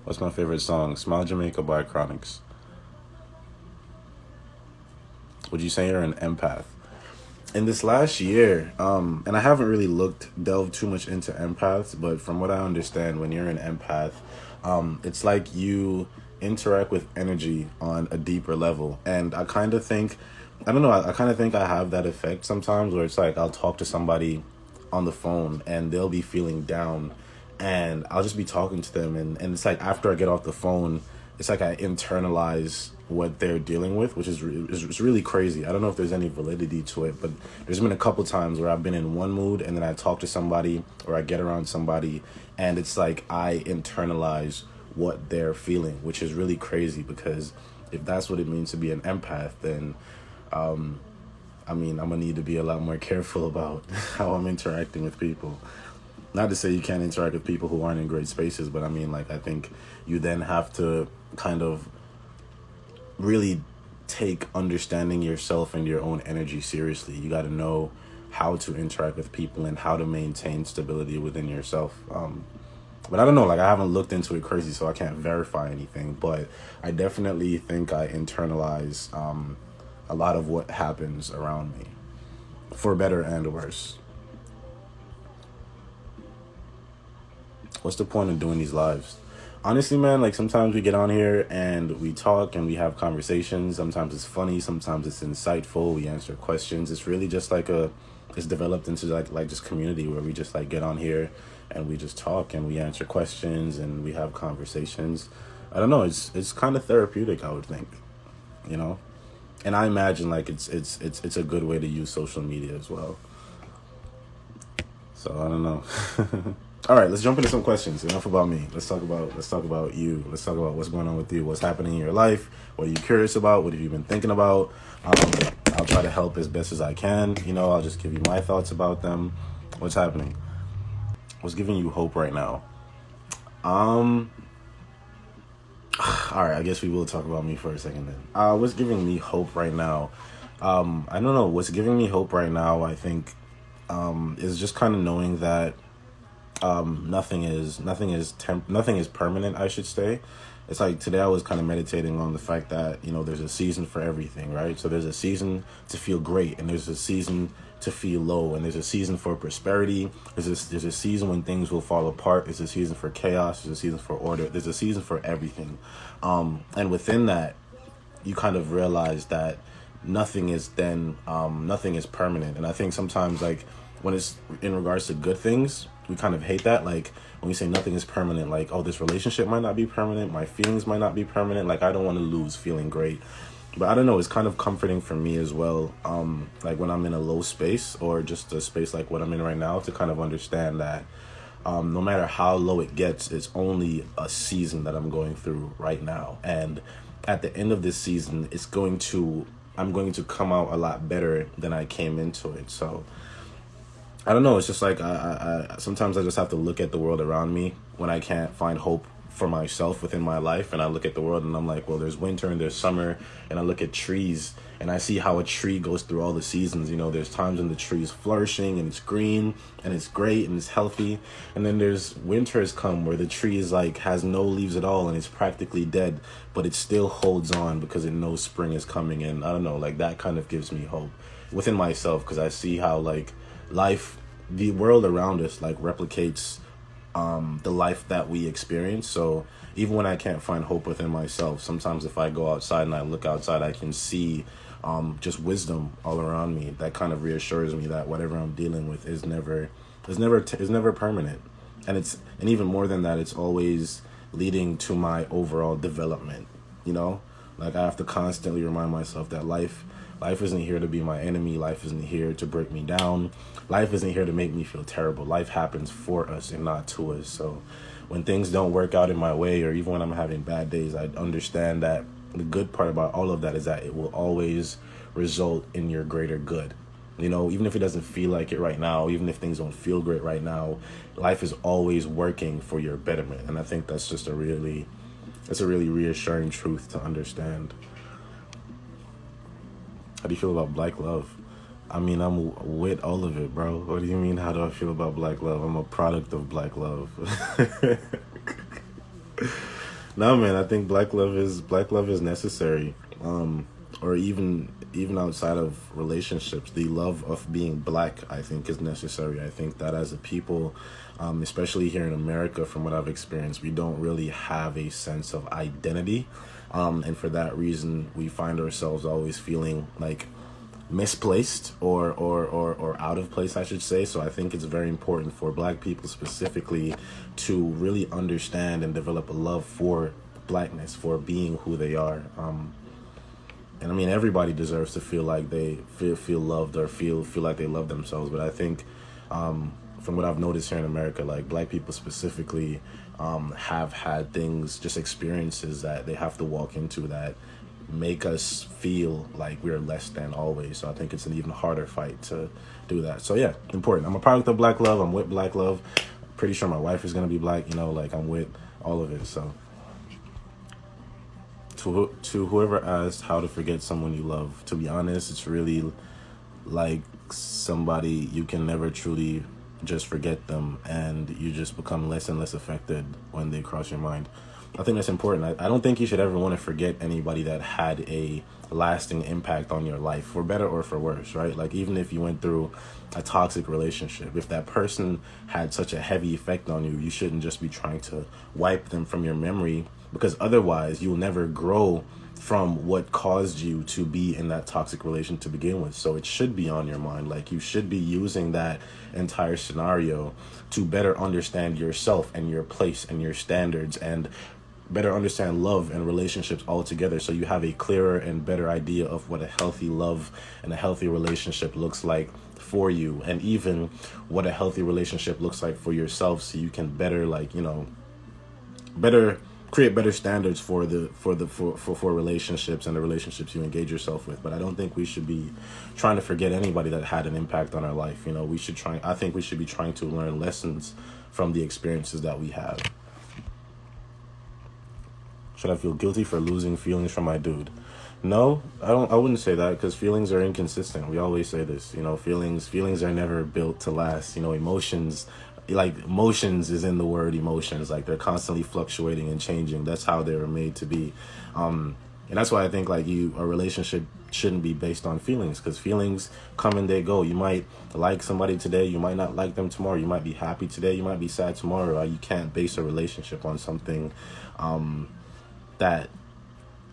What's my favorite song? Smile Jamaica by Chronics. Would you say you're an empath? In this last year, and I haven't really delved too much into empaths, but from what I understand, when you're an empath, it's like you interact with energy on a deeper level. And I kind of think, I don't know, I kind of think I have that effect sometimes where it's like I'll talk to somebody on the phone and they'll be feeling down and I'll just be talking to them. And it's like after I get off the phone, it's like I internalize what they're dealing with, which is really crazy. I don't know if there's any validity to it, but there's been a couple times where I've been in one mood and then I talk to somebody or I get around somebody and it's like I internalize what they're feeling, which is really crazy because if that's what it means to be an empath, then I mean, I'm gonna need to be a lot more careful about how I'm interacting with people. Not to say you can't interact with people who aren't in great spaces, but I mean, like, I think you then have to kind of really take understanding yourself and your own energy seriously. You got to know how to interact with people and how to maintain stability within yourself. But I don't know, like I haven't looked into it crazy, so I can't verify anything. But I definitely think I internalize a lot of what happens around me, for better and worse. What's the point of doing these lives? Honestly, man, like sometimes we get on here and we talk and we have conversations. Sometimes it's funny, sometimes it's insightful. We answer questions. It's really just like it's developed into like just community where we just like get on here and we just talk and we answer questions and we have conversations. I don't know. It's kind of therapeutic, I would think, you know. And I imagine like it's a good way to use social media as well. So I don't know. All right, let's jump into some questions. Enough about me. Let's talk about you. Let's talk about what's going on with you. What's happening in your life? What are you curious about? What have you been thinking about? I'll try to help as best as I can. You know, I'll just give you my thoughts about them. What's happening? What's giving you hope right now? All right, I guess we will talk about me for a second then. What's giving me hope right now? I don't know. What's giving me hope right now, I think, is just kind of knowing that nothing is permanent, I should say. It's like today I was kind of meditating on the fact that, you know, there's a season for everything, right? So there's a season to feel great and there's a season to feel low and there's a season for prosperity. There's a season when things will fall apart. There's a season for chaos. There's a season for order. There's a season for everything. And within that, you kind of realize that nothing is permanent. And I think sometimes like when it's in regards to good things, we kind of hate that. Like when we say nothing is permanent, like, oh, this relationship might not be permanent. My feelings might not be permanent. Like I don't want to lose feeling great. But I don't know, it's kind of comforting for me as well. Like when I'm in a low space or just a space like what I'm in right now to kind of understand that no matter how low it gets, it's only a season that I'm going through right now. And at the end of this season, I'm going to come out a lot better than I came into it. So I don't know. It's just like I sometimes I just have to look at the world around me when I can't find hope for myself within my life. And I look at the world and I'm like, well, there's winter and there's summer. And I look at trees and I see how a tree goes through all the seasons. You know, there's times when the tree is flourishing and it's green and it's great and it's healthy. And then there's winters come where the tree is like has no leaves at all and it's practically dead, but it still holds on because it knows spring is coming. And I don't know, like that kind of gives me hope within myself because I see how like the world around us like replicates the life that we experience. So even when I can't find hope within myself, sometimes if I go outside and I look outside, I can see just wisdom all around me that kind of reassures me that whatever I'm dealing with is never permanent. And even more than that, it's always leading to my overall development, you know? Like I have to constantly remind myself that life isn't here to be my enemy. Life isn't here to break me down. Life isn't here to make me feel terrible. Life happens for us and not to us. So when things don't work out in my way, or even when I'm having bad days, I understand that the good part about all of that is that it will always result in your greater good. You know, even if it doesn't feel like it right now, even if things don't feel great right now, life is always working for your betterment. And I think that's just a really reassuring truth to understand. How do you feel about black love? I mean, I'm with all of it, bro. What do you mean, how do I feel about black love? I'm a product of black love. No, man, I think black love is necessary. Or even outside of relationships, the love of being black, I think, is necessary. I think that as a people, especially here in America, from what I've experienced, we don't really have a sense of identity, and for that reason, we find ourselves always feeling like misplaced or out of place, I should say. So I think it's very important for black people specifically to really understand and develop a love for blackness, for being who they are. And I mean, everybody deserves to feel like they feel loved or feel like they love themselves. But I think, from what I've noticed here in America, like black people specifically, have had things, just experiences that they have to walk into that make us feel like we're less than always. So I think it's an even harder fight to do that. So yeah, important. I'm a product of black love. I'm with black love. Pretty sure my wife is gonna be black. Like I'm with all of it. So. To whoever asked how to forget someone you love, to be honest, it's really like somebody you can never truly just forget them, and you just become less and less affected when they cross your mind. I think that's important. I don't think you should ever want to forget anybody that had a lasting impact on your life, for better or for worse, right? Like even if you went through a toxic relationship, if that person had such a heavy effect on you, you shouldn't just be trying to wipe them from your memory, because otherwise you'll never grow from what caused you to be in that toxic relation to begin with. So it should be on your mind. Like you should be using that entire scenario to better understand yourself and your place and your standards, and better understand love and relationships altogether, so you have a clearer and better idea of what a healthy love and a healthy relationship looks like for you, and even what a healthy relationship looks like for yourself, so you can better better create better standards for relationships and the relationships you engage yourself with. But I don't think we should be trying to forget anybody that had an impact on our life. I think we should be trying to learn lessons from the experiences that we have. Should I feel guilty for losing feelings from my dude? No, I don't. I wouldn't say that, because feelings are inconsistent. We always say this. Feelings are never built to last. Emotions, like emotions is in the word emotions. Like they're constantly fluctuating and changing. That's how they were made to be. And that's why I think like a relationship shouldn't be based on feelings, because feelings come and they go. You might like somebody today, you might not like them tomorrow. You might be happy today, you might be sad tomorrow. You can't base a relationship on something that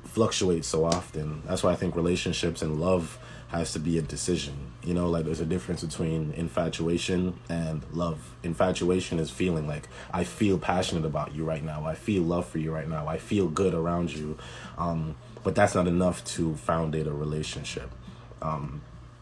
fluctuates so often. That's why I think relationships and love has to be a decision. Like there's a difference between infatuation and love. Infatuation is feeling like, I feel passionate about you right now. I feel love for you right now. I feel good around you. But that's not enough to foundate a relationship.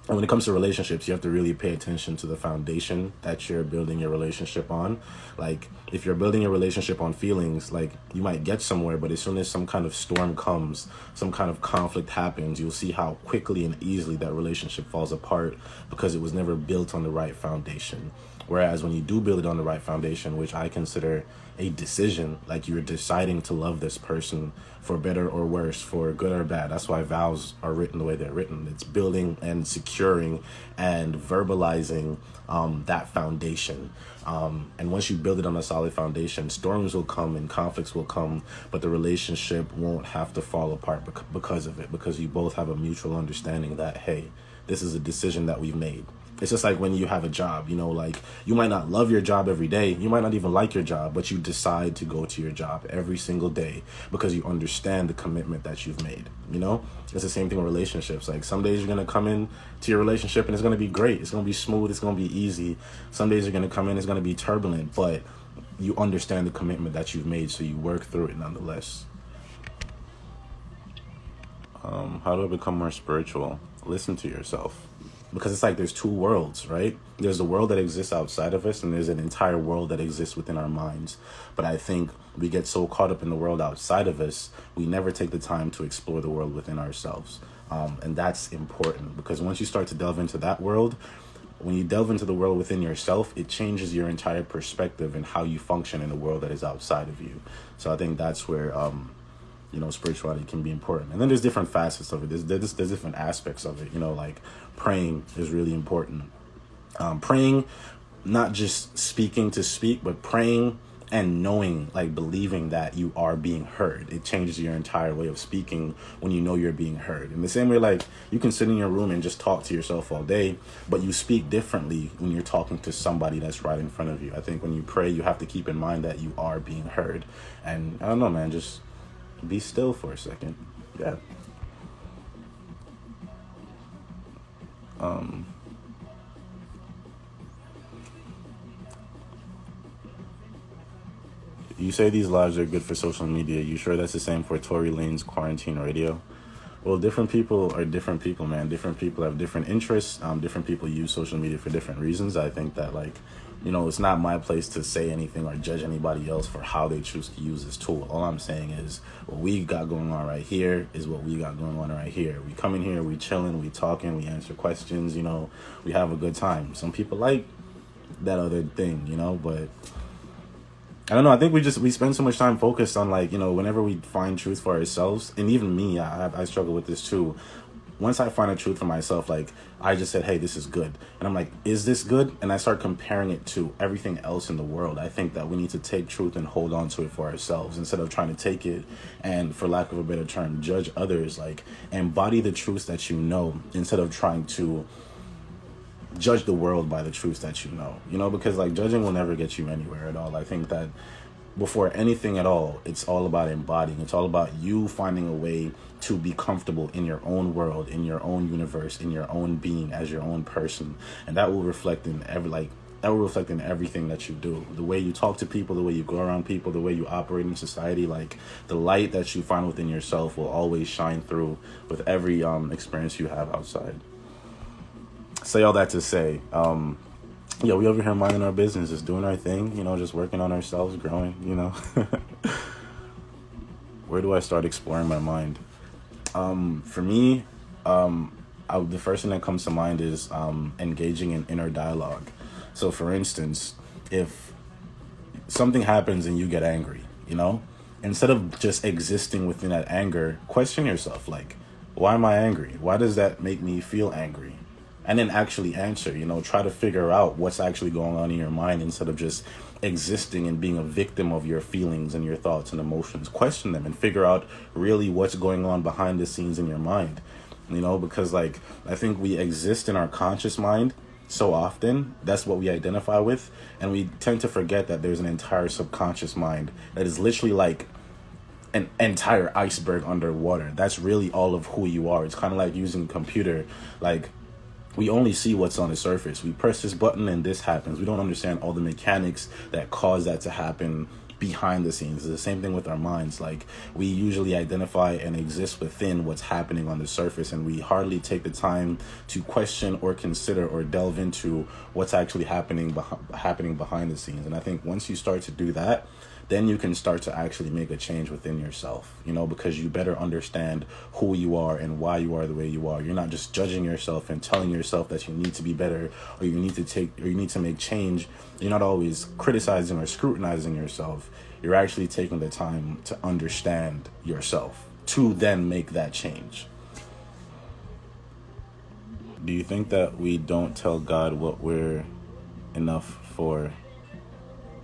And when it comes to relationships, you have to really pay attention to the foundation that you're building your relationship on. Like, if you're building a relationship on feelings, like, you might get somewhere, but as soon as some kind of storm comes, some kind of conflict happens, you'll see how quickly and easily that relationship falls apart, because it was never built on the right foundation. Whereas when you do build it on the right foundation, which I consider a decision, like you're deciding to love this person for better or worse, for good or bad. That's why vows are written the way they're written. It's building and securing and verbalizing that foundation. And once you build it on a solid foundation, storms will come and conflicts will come, but the relationship won't have to fall apart because of it, because you both have a mutual understanding that, hey, this is a decision that we've made. It's just like when you have a job, like you might not love your job every day. You might not even like your job, but you decide to go to your job every single day because you understand the commitment that you've made. It's the same thing with relationships. Like some days you're going to come in to your relationship and it's going to be great. It's going to be smooth. It's going to be easy. Some days you're going to come in, it's going to be turbulent, but you understand the commitment that you've made. So you work through it nonetheless. How do I become more spiritual? Listen to yourself. Because it's like there's two worlds, right? There's the world that exists outside of us, and there's an entire world that exists within our minds. But I think we get so caught up in the world outside of us, we never take the time to explore the world within ourselves. And that's important, because once you start to delve into that world, when you delve into the world within yourself, it changes your entire perspective and how you function in the world that is outside of you. So I think that's where spirituality can be important. And then there's different facets of it. There's different aspects of it. Like praying is really important. Praying, not just speaking to speak, but praying and knowing, like believing that you are being heard. It changes your entire way of speaking when you know you're being heard. In the same way, like you can sit in your room and just talk to yourself all day, but you speak differently when you're talking to somebody that's right in front of you. I think when you pray, you have to keep in mind that you are being heard. And I don't know, man, just be still for a second. Yeah. You say these lives are good for social media. You sure that's the same for Tory Lane's quarantine radio? Well, different people are different people, man. Different people have different interests. Different people use social media for different reasons. I think that, like, it's not my place to say anything or judge anybody else for how they choose to use this tool. All I'm saying is what we got going on right here is what we got going on right here. We come in here, we chilling, we talking, we answer questions, we have a good time. Some people like that other thing, but I don't know. I think we spend so much time focused on, like, whenever we find truth for ourselves, and even me, I struggle with this too. Once I find a truth for myself, like I just said, hey, this is good. And I'm like, is this good? And I start comparing it to everything else in the world. I think that we need to take truth and hold on to it for ourselves instead of trying to take it and, for lack of a better term, judge others. Like, embody the truths that you know instead of trying to judge the world by the truths that you know, because like judging will never get you anywhere at all. I think that before anything at all, it's all about embodying. It's all about you finding a way to be comfortable in your own world, in your own universe, in your own being as your own person. And that will reflect in everything that you do. The way you talk to people, the way you go around people, the way you operate in society. Like, the light that you find within yourself will always shine through with every experience you have outside. Say all that to say, we over here minding our business, just doing our thing, just working on ourselves, growing, Where do I start exploring my mind? For me, the first thing that comes to mind is engaging in inner dialogue. So, for instance, if something happens and you get angry, instead of just existing within that anger, question yourself, like, why am I angry? Why does that make me feel angry? And then actually answer, try to figure out what's actually going on in your mind instead of just existing and being a victim of your feelings and your thoughts and emotions. Question them and figure out really what's going on behind the scenes in your mind, because like, I think we exist in our conscious mind so often. That's what we identify with. And we tend to forget that there's an entire subconscious mind that is literally like an entire iceberg underwater. That's really all of who you are. It's kind of like using a computer. Like, we only see what's on the surface. We press this button and this happens. We don't understand all the mechanics that cause that to happen behind the scenes. It's the same thing with our minds. Like, we usually identify and exist within what's happening on the surface, and we hardly take the time to question or consider or delve into what's actually happening behind the scenes. And I think once you start to do that, then you can start to actually make a change within yourself, because you better understand who you are and why you are the way you are. You're not just judging yourself and telling yourself that you need to be better or you need to make change. You're not always criticizing or scrutinizing yourself. You're actually taking the time to understand yourself to then make that change. Do you think that we don't tell God what we're enough for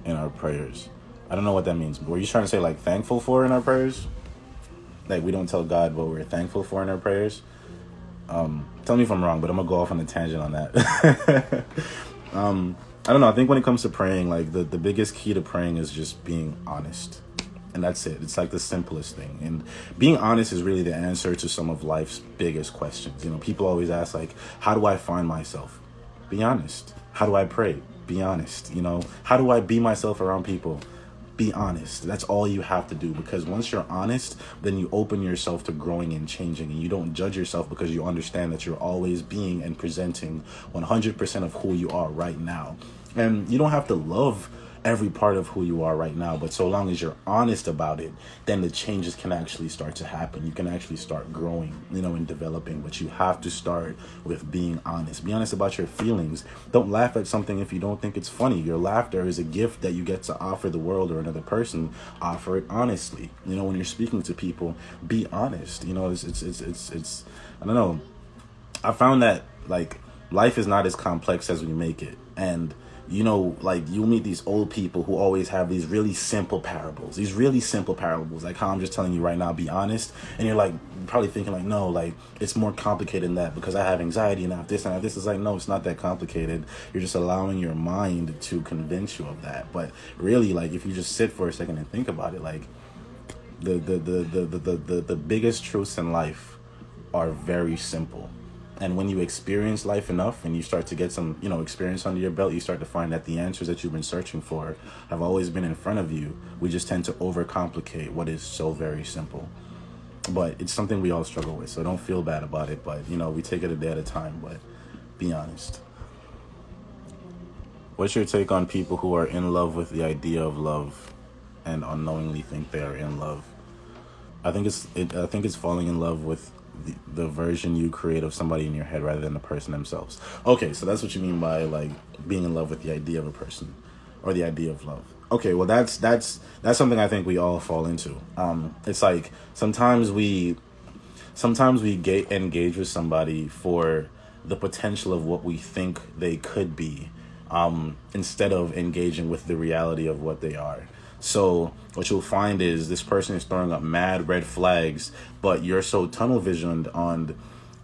in our prayers? I don't know what that means. Were you trying to say like thankful for in our prayers? Like, we don't tell God what we're thankful for in our prayers? Tell me if I'm wrong, but I'm going to go off on a tangent on that. I don't know. I think when it comes to praying, like the biggest key to praying is just being honest. And that's it. It's like the simplest thing. And being honest is really the answer to some of life's biggest questions. People always ask, like, how do I find myself? Be honest. How do I pray? Be honest. How do I be myself around people? Be honest. That's all you have to do, because once you're honest, then you open yourself to growing and changing, and you don't judge yourself because you understand that you're always being and presenting 100% of who you are right now. And you don't have to love every part of who you are right now, but so long as you're honest about it, then the changes can actually start to happen. You can actually start growing, and developing, but you have to start with being honest. Be honest about your feelings. Don't laugh at something if you don't think it's funny. Your laughter is a gift that you get to offer the world or another person. Offer it honestly. When you're speaking to people, be honest. It's I don't know. I found that, like, life is not as complex as we make it, and like you'll meet these old people who always have these really simple parables, like how I'm just telling you right now, be honest. And you're like probably thinking like, no, like it's more complicated than that because I have anxiety and I have this and I have this. Is like, no, it's not that complicated. You're just allowing your mind to convince you of that. But really, like if you just sit for a second and think about it, like the biggest truths in life are very simple. And when you experience life enough and you start to get some, experience under your belt, you start to find that the answers that you've been searching for have always been in front of you. We just tend to overcomplicate what is so very simple. But it's something we all struggle with, so don't feel bad about it. But, we take it a day at a time, but be honest. What's your take on people who are in love with the idea of love and unknowingly think they are in love? I think it's falling in love with the version you create of somebody in your head rather than the person themselves. Okay, so that's what you mean by like being in love with the idea of a person or the idea of love. Okay, well that's something I think we all fall into. It's like sometimes we engage with somebody for the potential of what we think they could be, instead of engaging with the reality of what they are. So what you'll find is this person is throwing up mad red flags, but you're so tunnel visioned on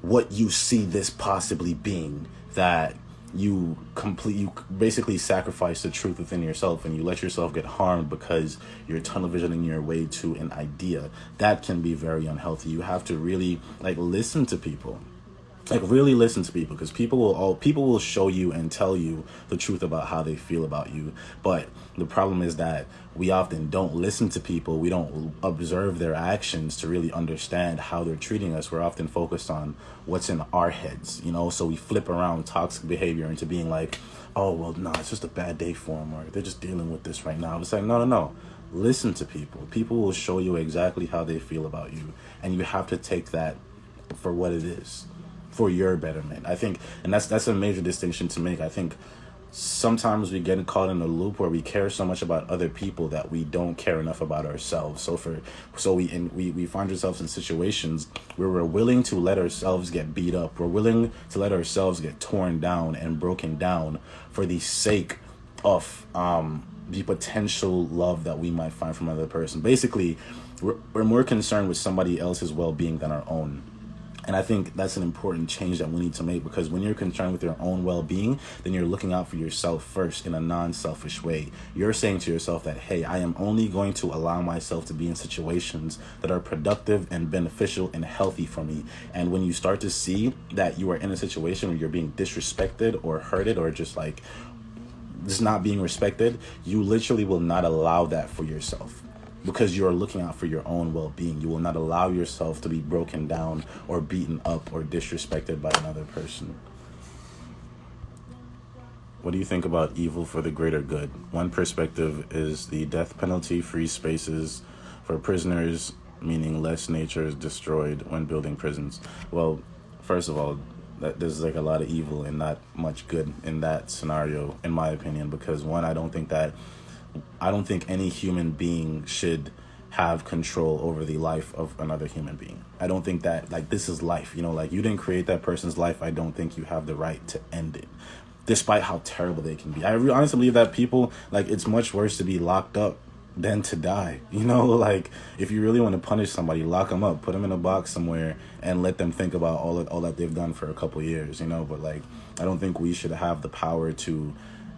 what you see this possibly being that you basically sacrifice the truth within yourself and you let yourself get harmed because you're tunnel visioning your way to an idea. That can be very unhealthy. You have to really listen to people. Really listen to people, because people will show you and tell you the truth about how they feel about you. But the problem is that we often don't listen to people. We don't observe their actions to really understand how they're treating us. We're often focused on what's in our heads, so we flip around toxic behavior into being like, oh, well, no, it's just a bad day for them, or they're just dealing with this right now. It's like, no. Listen to people. People will show you exactly how they feel about you, and you have to take that for what it is, for your betterment. I think, and that's a major distinction to make. I think sometimes we get caught in a loop where we care so much about other people that we don't care enough about ourselves. So we find ourselves in situations where we're willing to let ourselves get beat up. We're willing to let ourselves get torn down and broken down for the sake of the potential love that we might find from another person. Basically, we're more concerned with somebody else's well-being than our own. And I think that's an important change that we need to make, because when you're concerned with your own well-being, then you're looking out for yourself first in a non-selfish way. You're saying to yourself that, hey, I am only going to allow myself to be in situations that are productive and beneficial and healthy for me. And when you start to see that you are in a situation where you're being disrespected or hurted or just not being respected, you literally will not allow that for yourself. Because you're looking out for your own well-being. You will not allow yourself to be broken down or beaten up or disrespected by another person. What do you think about evil for the greater good? One perspective is the death penalty, free spaces for prisoners, meaning less nature is destroyed when building prisons. Well, first of all, there's a lot of evil and not much good in that scenario, in my opinion, because one, I don't think any human being should have control over the life of another human being. I don't think that, this is life, you didn't create that person's life. I don't think you have the right to end it, despite how terrible they can be. I honestly believe that people, it's much worse to be locked up than to die. If you really want to punish somebody, lock them up, put them in a box somewhere and let them think about all that they've done for a couple years, but I don't think we should have the power to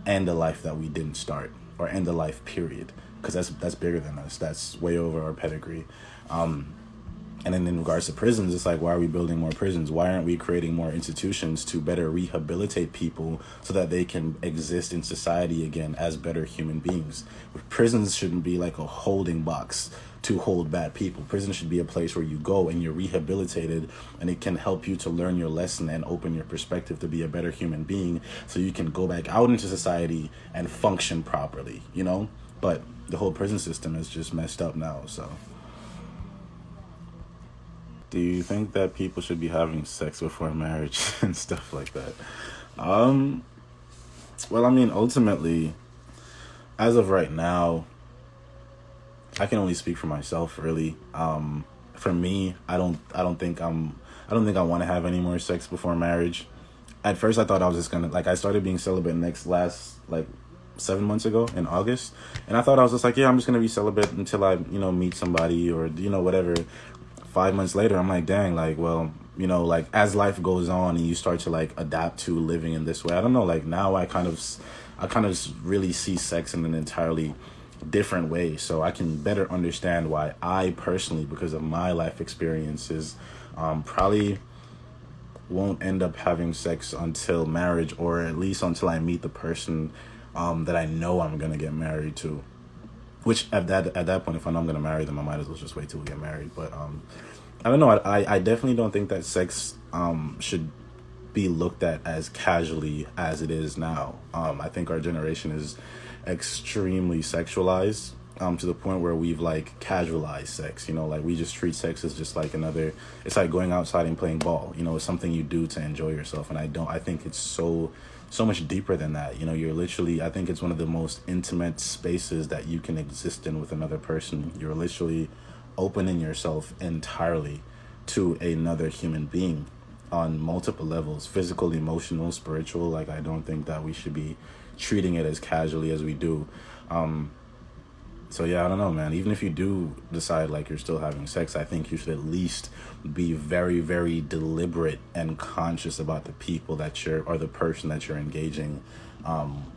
end a life that we didn't start, or end a life period, because that's bigger than us. That's way over our pedigree. And then in regards to prisons, it's why are we building more prisons? Why aren't we creating more institutions to better rehabilitate people so that they can exist in society again as better human beings? Prisons shouldn't be like a holding box to hold bad people. Prison should be a place where you go and you're rehabilitated, and it can help you to learn your lesson and open your perspective to be a better human being, so you can go back out into society and function properly, But the whole prison system is just messed up now, so. Do you think that people should be having sex before marriage and stuff like that? Well, ultimately, as of right now, I can only speak for myself, really. For me, I don't think I want to have any more sex before marriage. at first I thought I was just gonna, like, I started being celibate last like 7 months ago in August, and I thought I was just like, yeah, I'm just gonna be celibate until I, meet somebody, or whatever. 5 months later, I'm like, dang, like, well, like, as life goes on and you start to like adapt to living in this way, I don't know, like, now I kind of really see sex in an entirely different way, so I can better understand why I personally, because of my life experiences, probably won't end up having sex until marriage, or at least until I meet the person that I know I'm gonna get married to. Which at that point, if I know I'm gonna marry them, I might as well just wait till we get married. But I don't know. I definitely don't think that sex should be looked at as casually as it is now. I think our generation is extremely sexualized, to the point where we've like casualized sex. Like, we just treat sex as just like another. It's like going outside and playing ball. It's something you do to enjoy yourself. And I think it's so much deeper than that. You're literally, I think it's one of the most intimate spaces that you can exist in with another person. You're literally opening yourself entirely to another human being on multiple levels: physical, emotional, spiritual. Like, I don't think that we should be treating it as casually as we do. So yeah, I don't know, man. Even if you do decide like you're still having sex, I think you should at least be very, very deliberate and conscious about the people or the person that you're engaging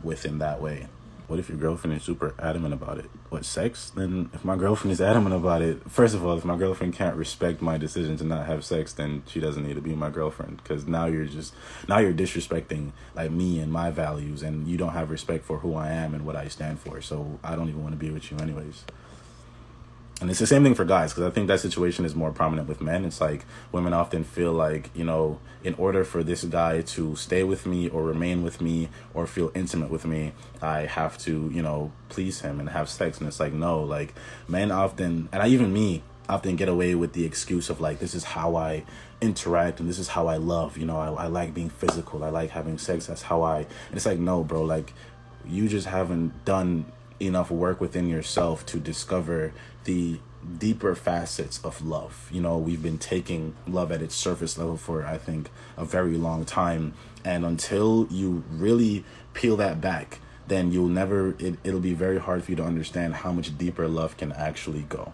with in that way. What if your girlfriend is super adamant about it? What, sex? Then if my girlfriend is adamant about it, first of all, if my girlfriend can't respect my decision to not have sex, then she doesn't need to be my girlfriend. Because now you're disrespecting like me and my values, and you don't have respect for who I am and what I stand for. So I don't even want to be with you anyways. And it's the same thing for guys, because I think that situation is more prominent with men. It's like women often feel like, in order for this guy to stay with me or remain with me or feel intimate with me, I have to, please him and have sex. And it's like, no, like, men often, and me, often get away with the excuse of like, this is how I interact and this is how I love. I like being physical. I like having sex. That's how and it's like, no, bro, like, you just haven't done enough work within yourself to discover the deeper facets of love. We've been taking love at its surface level for, I think, a very long time, and until you really peel that back, then it'll be very hard for you to understand how much deeper love can actually go.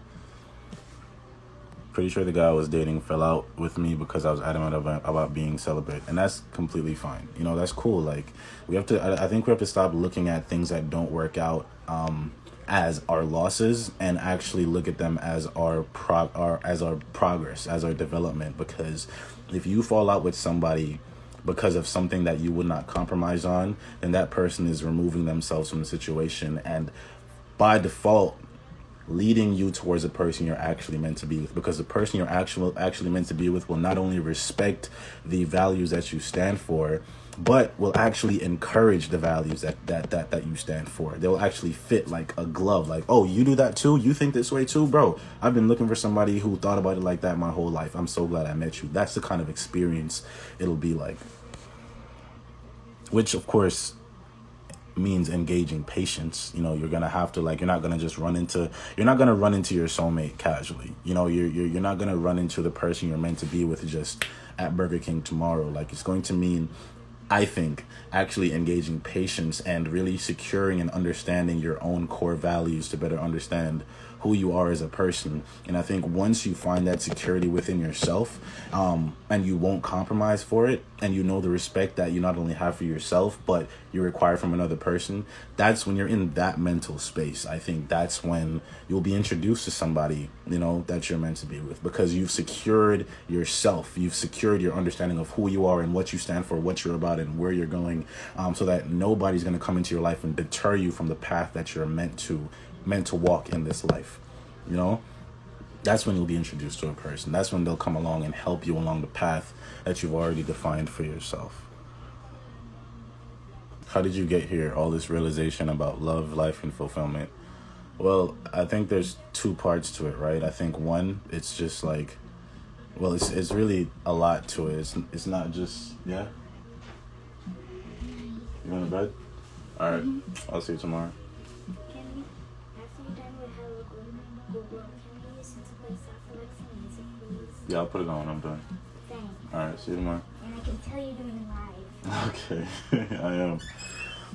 Pretty sure the guy I was dating fell out with me because I was adamant about being celibate, and that's completely fine. That's cool. Like, I think we have to stop looking at things that don't work out as our losses, and actually look at them as our progress, as our development. Because if you fall out with somebody because of something that you would not compromise on, then that person is removing themselves from the situation, and by default leading you towards the person you're actually meant to be with. Because the person you're actually meant to be with will not only respect the values that you stand for, but will actually encourage the values that you stand for. They'll actually fit like a glove. Like, oh, you do that too? You think this way too? Bro, I've been looking for somebody who thought about it like that my whole life. I'm so glad I met you. That's the kind of experience it'll be like. Which, of course, means engaging patience. You're gonna have to, like, you're not gonna run into your soulmate casually. You're not gonna run into the person you're meant to be with just at Burger King tomorrow. Like, it's going to mean, I think, actually engaging patience and really securing and understanding your own core values to better understand who you are as a person. And I think once you find that security within yourself, and you won't compromise for it, and the respect that you not only have for yourself, but you require from another person, that's when you're in that mental space. I think that's when you'll be introduced to somebody, that you're meant to be with, because you've secured yourself. You've secured your understanding of who you are and what you stand for, what you're about, and where you're going, so that nobody's going to come into your life and deter you from the path that you're meant to walk in this life. That's when you'll be introduced to a person. That's when they'll come along and help you along the path that you've already defined for yourself. How did you get here? All this realization about love, life, and fulfillment. Well, I think there's two parts to it, right? I think one, it's just like, well, it's really a lot to it. It's not just, yeah? You going to bed? All right. I'll see you tomorrow. Can we, after you're done with Hello Google, can we listen to play Selfreflection music, please? Yeah, I'll put it on when I'm done. Thanks. All right. See you tomorrow. and I can tell you're doing live. Okay, I am.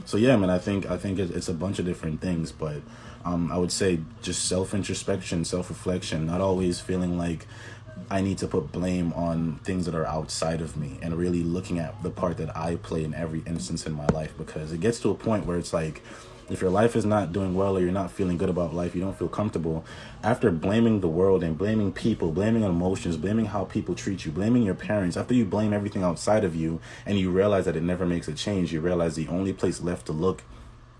So yeah, man, I think it's a bunch of different things, but I would say just self-introspection, self-reflection, not always feeling like I need to put blame on things that are outside of me, and really looking at the part that I play in every instance in my life, because it gets to a point where it's like, if your life is not doing well, or you're not feeling good about life, you don't feel comfortable, after blaming the world and blaming people, blaming emotions, blaming how people treat you, blaming your parents, after you blame everything outside of you and you realize that it never makes a change, you realize the only place left to look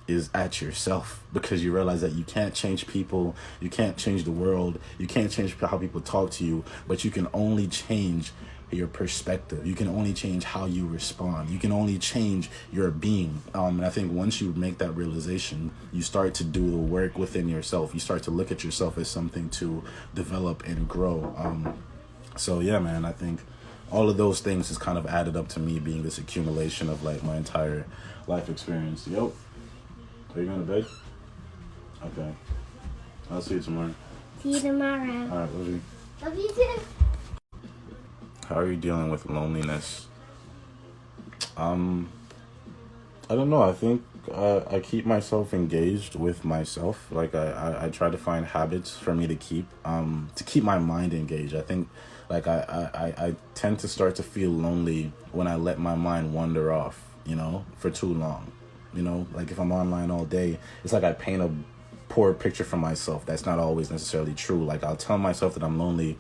is at yourself, because you realize that you can't change people, you can't change the world, you can't change how people talk to you, but you can only change your perspective. You can only change how you respond. You can only change your being. And I think once you make that realization, you start to do the work within yourself. You start to look at yourself as something to develop and grow. So yeah, man, I think all of those things has kind of added up to me being this accumulation of like my entire life experience. Yo, are you going to bed? Okay. I'll see you tomorrow. See you tomorrow. All right, love you. Love you too. How are you dealing with loneliness? I don't know. I think I keep myself engaged with myself. Like I try to find habits for me to keep my mind engaged. I think like I tend to start to feel lonely when I let my mind wander off, for too long. Like if I'm online all day, it's like I paint a poor picture for myself. That's not always necessarily true. Like I'll tell myself that I'm lonely,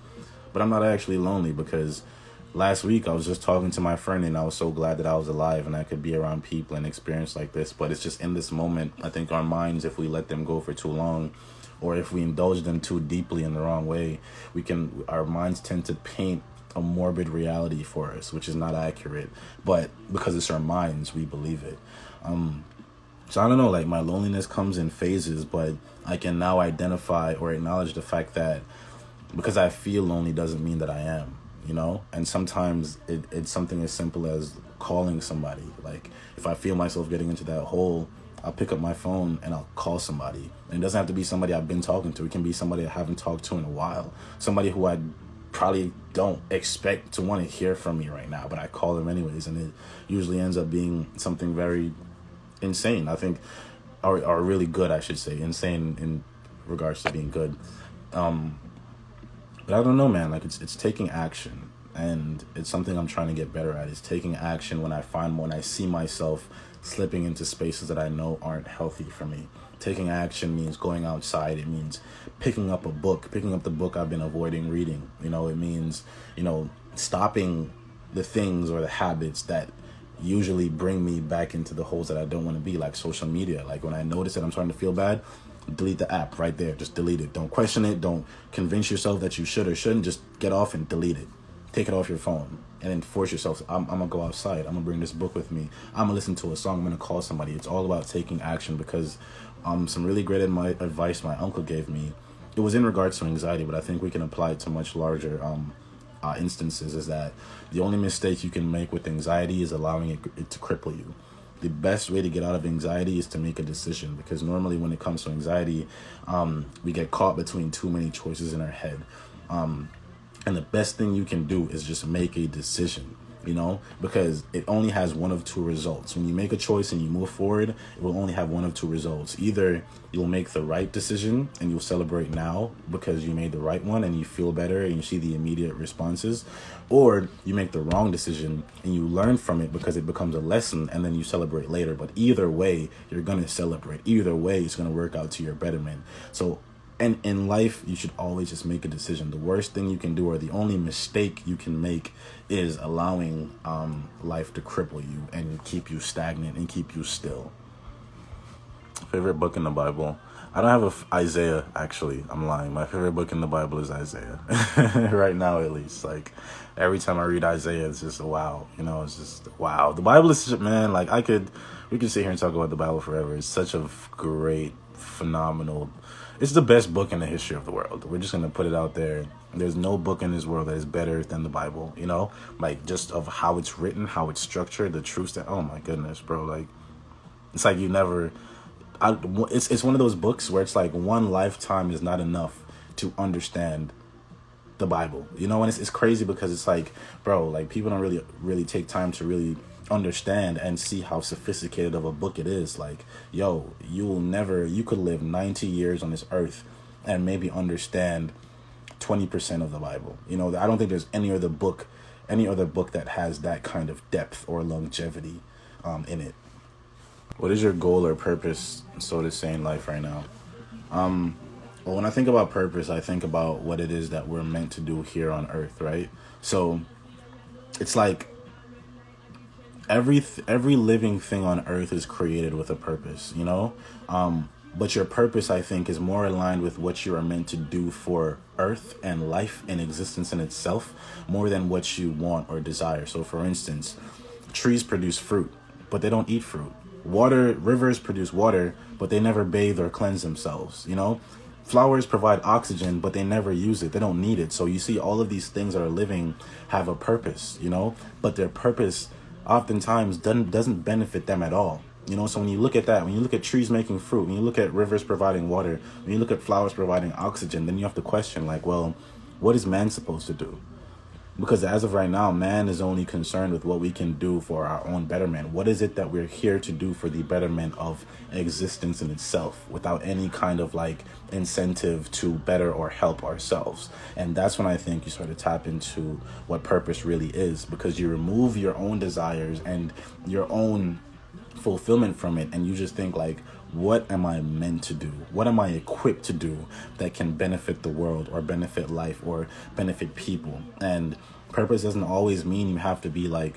but I'm not actually lonely, because last week I was just talking to my friend and I was so glad that I was alive and I could be around people and experience like this. But it's just in this moment, I think our minds, if we let them go for too long, or if we indulge them too deeply in the wrong way, our minds tend to paint a morbid reality for us, which is not accurate. But because it's our minds, we believe it. So I don't know, like my loneliness comes in phases, but I can now identify or acknowledge the fact that because I feel lonely doesn't mean that I am, and sometimes it's something as simple as calling somebody. Like if I feel myself getting into that hole, I'll pick up my phone and I'll call somebody. And it doesn't have to be somebody I've been talking to. It can be somebody I haven't talked to in a while, somebody who I probably don't expect to want to hear from me right now, but I call them anyways, and it usually ends up being something very insane, I think, or really good, I should say. Insane in regards to being good. But I don't know, man, like it's taking action, and it's something I'm trying to get better at. It's taking action when I see myself slipping into spaces that I know aren't healthy for me. Taking action means going outside. It means picking up the book I've been avoiding reading. It means, stopping the things or the habits that usually bring me back into the holes that I don't want to be, like social media. Like when I notice that I'm starting to feel bad, delete the app right there. Just delete it. Don't question it. Don't convince yourself that you should or shouldn't. Just get off and delete it. Take it off your phone and then force yourself. I'm going to go outside. I'm going to bring this book with me. I'm going to listen to a song. I'm going to call somebody. It's all about taking action, because some really great advice my uncle gave me. It was in regards to anxiety, but I think we can apply it to much larger instances, is that the only mistake you can make with anxiety is allowing it to cripple you. The best way to get out of anxiety is to make a decision, because normally when it comes to anxiety, we get caught between too many choices in our head. And the best thing you can do is just make a decision, because it only has one of two results. When you make a choice and you move forward, it will only have one of two results. Either you'll make the right decision and you'll celebrate now because you made the right one and you feel better and you see the immediate responses, or you make the wrong decision and you learn from it because it becomes a lesson and then you celebrate later. But either way, you're going to celebrate. Either way, it's going to work out to your betterment. So, and in life, you should always just make a decision. The worst thing you can do, or the only mistake you can make, is allowing life to cripple you and keep you stagnant and keep you still. Favorite book in the Bible? I don't have Isaiah, actually. I'm lying. My favorite book in the Bible is Isaiah. Right now, at least. Like, every time I read Isaiah, it's just wow. It's just wow. The Bible is, man, like we could sit here and talk about the Bible forever. It's such a great, phenomenal. It's the best book in the history of the world. We're just going to put it out there. There's no book in this world that is better than the Bible, like just of how it's written, how it's structured, the truths that, oh my goodness, bro. Like, it's like it's one of those books where it's like one lifetime is not enough to understand the Bible. You know, and it's crazy because it's like, bro, like people don't really take time to really understand and see how sophisticated of a book it is. Like, yo, you could live 90 years on this earth and maybe understand 20% of the Bible. You know, I don't think there's any other book that has that kind of depth or longevity in it. What is your goal or purpose, so to say, in life right now? Well, when I think about purpose, I think about what it is that we're meant to do here on earth, right? So it's like every living thing on earth is created with a purpose, you know? But your purpose, I think, is more aligned with what you are meant to do for earth and life and existence in itself, more than what you want or desire. So for instance, trees produce fruit, but they don't eat fruit. Rivers produce water, but they never bathe or cleanse themselves, you know? Flowers provide oxygen, but they never use it. They don't need it. So you see, all of these things that are living have a purpose, you know, but their purpose oftentimes doesn't benefit them at all. You know, so when you look at that, when you look at trees making fruit, when you look at rivers providing water, when you look at flowers providing oxygen, then you have to question, like, well, what is man supposed to do? Because as of right now, man is only concerned with what we can do for our own betterment. What is it that we're here to do for the betterment of existence in itself, without any kind of like incentive to better or help ourselves? And that's when I think you sort of tap into what purpose really is, because you remove your own desires and your own fulfillment from it, and you just think like, what am I meant to do? What am I equipped to do that can benefit the world or benefit life or benefit people? And purpose doesn't always mean you have to be like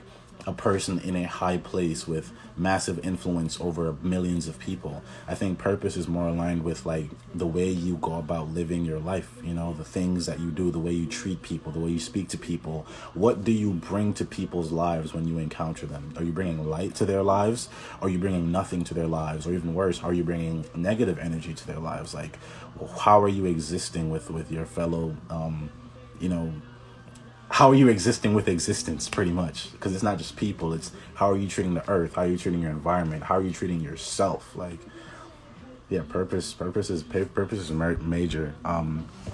a person in a high place with massive influence over millions of people. I think purpose is more aligned with like the way you go about living your life, you know, the things that you do, the way you treat people, the way you speak to people. What do you bring to people's lives when you encounter them? Are you bringing light to their lives? Are you bringing nothing to their lives? Or even worse, are you bringing negative energy to their lives? Like, how are you existing with your fellow, you know, how are you existing with existence, pretty much? Because it's not just people. It's how are you treating the earth? How are you treating your environment? How are you treating yourself? Like, yeah, purpose is major.